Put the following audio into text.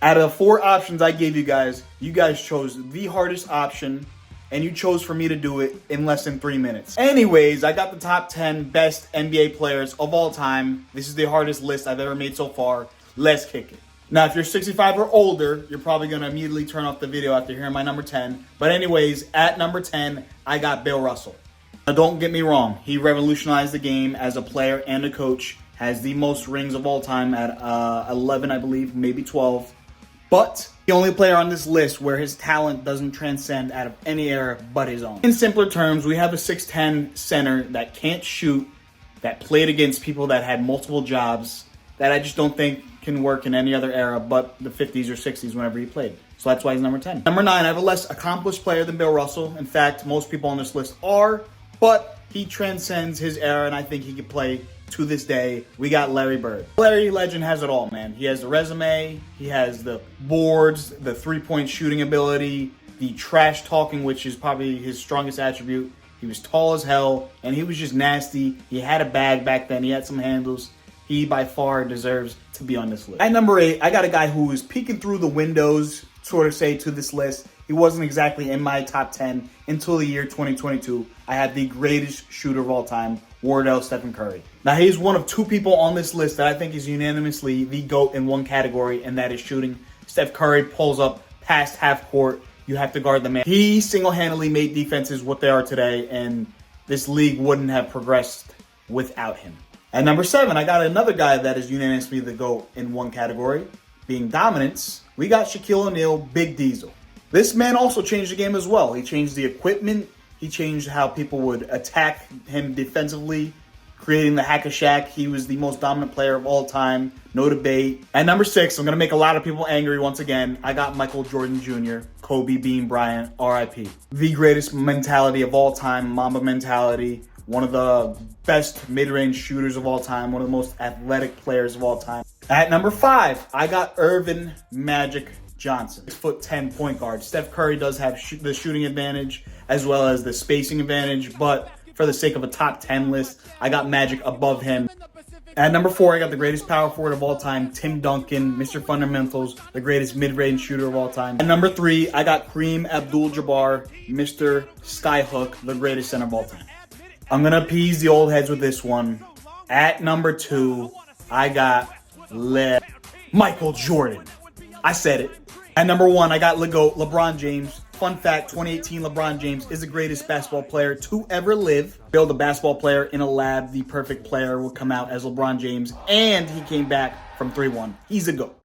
Out of the 4 options I gave you guys chose the hardest option, and you chose for me to do it in less than 3 minutes. Anyways, I got the top 10 best NBA players of all time. This is the hardest list I've ever made so far. Let's kick it. Now, if you're 65 or older, you're probably going to immediately turn off the video after hearing my number 10. But anyways, at number 10, I got Bill Russell. Now, don't get me wrong. He revolutionized the game as a player and a coach. Has the most rings of all time at 11, I believe, maybe 12. But the only player on this list where his talent doesn't transcend out of any era but his own. In simpler terms, we have a 6'10 center that can't shoot, that played against people that had multiple jobs, that I just don't think can work in any other era but the 50s or 60s whenever he played. So that's why he's number 10. Number 9, I have a less accomplished player than Bill Russell. In fact, most people on this list are, but he transcends his era, and I think he could play to this day. We got Larry Bird. Larry Legend has it all, man. He has the resume, he has the boards, the three-point shooting ability, the trash talking, which is probably his strongest attribute. He was tall as hell, and he was just nasty. He had a bag back then. He had some handles. He, by far, deserves to be on this list. At number 8, I got a guy who is peeking through the windows, sort of say, to this list. He wasn't exactly in my top 10 until the year 2022. I had the greatest shooter of all time, Wardell Stephen Curry. Now, he's one of 2 people on this list that I think is unanimously the GOAT in one category, and that is shooting. Steph Curry pulls up past half court. You have to guard the man. He single-handedly made defenses what they are today, and this league wouldn't have progressed without him. At number 7, I got another guy that is unanimously the GOAT in one category, being dominance. We got Shaquille O'Neal, Big Diesel. This man also changed the game as well. He changed the equipment. He changed how people would attack him defensively, creating the hack-a-Shaq. He was the most dominant player of all time. No debate. At number 6, I'm going to make a lot of people angry once again. I got Michael Jordan Jr., Kobe Bean Bryant, R.I.P. The greatest mentality of all time, Mamba mentality. One of the best mid-range shooters of all time. One of the most athletic players of all time. At number 5, I got Irvin Magic Johnson. 6'10" point guard. Steph Curry does have the shooting advantage as well as the spacing advantage, but for the sake of a top 10 list, I got Magic above him. At number 4, I got the greatest power forward of all time, Tim Duncan, Mr. Fundamentals, the greatest mid-range shooter of all time. At number 3, I got Kareem Abdul-Jabbar, Mr. Skyhook, the greatest center of all time. I'm going to appease the old heads with this one. At number 2, I got Michael Jordan. I said it. At number 1, I got LeBron James. Fun fact, 2018 LeBron James is the greatest basketball player to ever live. Build a basketball player in a lab. The perfect player will come out as LeBron James. And he came back from 3-1. He's a GOAT.